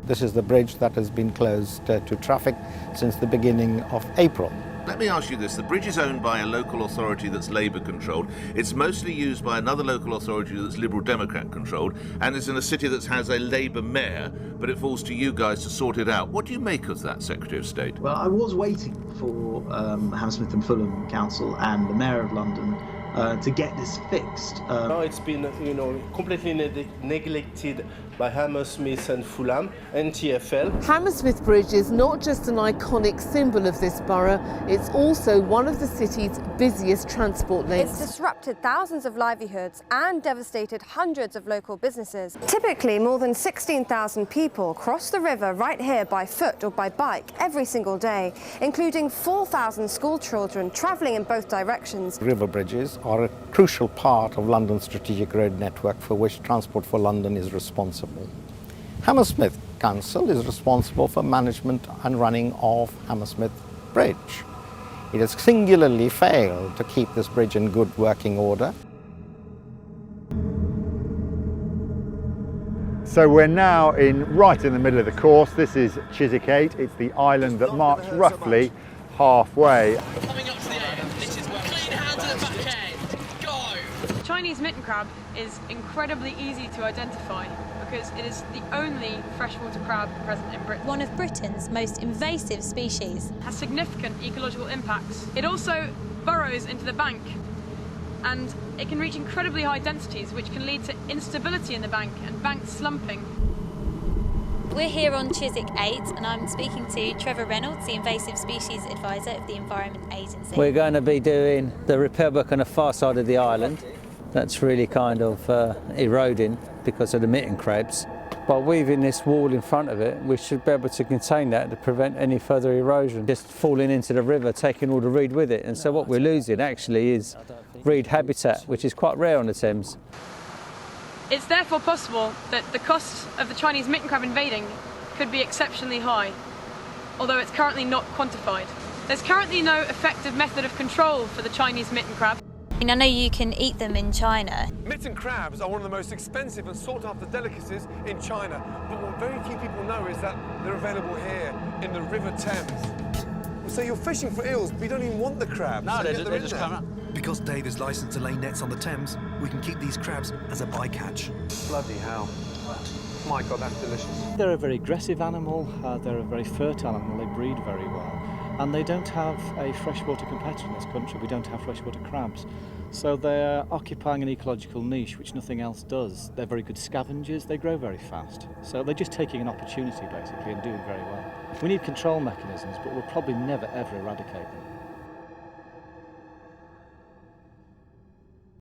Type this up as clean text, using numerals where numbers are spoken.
This is the bridge that has been closed to traffic since the beginning of April. Let me ask you this. The bridge is owned by a local authority that's Labour controlled. It's mostly used by another local authority that's Liberal Democrat controlled, and it's in a city that has a Labour mayor, but it falls to you guys to sort it out. What do you make of that, Secretary of State? Well, I was waiting for Hammersmith and Fulham Council and the Mayor of London to get this fixed. Now it's been, completely neglected by Hammersmith and Fulham and TfL. Hammersmith Bridge is not just an iconic symbol of this borough, it's also one of the city's busiest transport links. It's disrupted thousands of livelihoods and devastated hundreds of local businesses. Typically, more than 16,000 people cross the river right here by foot or by bike every single day, including 4,000 school children travelling in both directions. River bridges are a crucial part of London's strategic road network for which Transport for London is responsible. Hammersmith Council is responsible for management and running of Hammersmith Bridge. It has singularly failed to keep this bridge in good working order. So we're now right in the middle of the course. This is Chiswick 8. It's the island that marks roughly halfway. Coming up to the end, this is where clean hand to the back end. Go! Chinese mitten crab is incredibly easy to identify because it is the only freshwater crab present in Britain. One of Britain's most invasive species. Has significant ecological impacts. It also burrows into the bank, and it can reach incredibly high densities, which can lead to instability in the bank and bank slumping. We're here on Chiswick 8 and I'm speaking to Trevor Reynolds, the Invasive Species Advisor of the Environment Agency. We're going to be doing the repair work on the far side of the island. That's really kind of eroding because of the mitten crabs. By weaving this wall in front of it, we should be able to contain that to prevent any further erosion. Just falling into the river, taking all the reed with it. And so what we're losing actually is reed habitat, which is quite rare on the Thames. It's therefore possible that the cost of the Chinese mitten crab invading could be exceptionally high, although it's currently not quantified. There's currently no effective method of control for the Chinese mitten crab. I know you can eat them in China. Mitten crabs are one of the most expensive and sought after delicacies in China, but what very few people know is that they're available here in the River Thames. So you're fishing for eels, but you don't even want the crabs. No, they're just coming up. Because Dave is licensed to lay nets on the Thames, we can keep these crabs as a bycatch. Bloody hell. My God, that's delicious. They're a very aggressive animal, they're a very fertile animal, they breed very well. And they don't have a freshwater competitor in this country. We don't have freshwater crabs. So they're occupying an ecological niche which nothing else does. They're very good scavengers, they grow very fast. So they're just taking an opportunity basically and doing very well. We need control mechanisms, but we'll probably never ever eradicate them.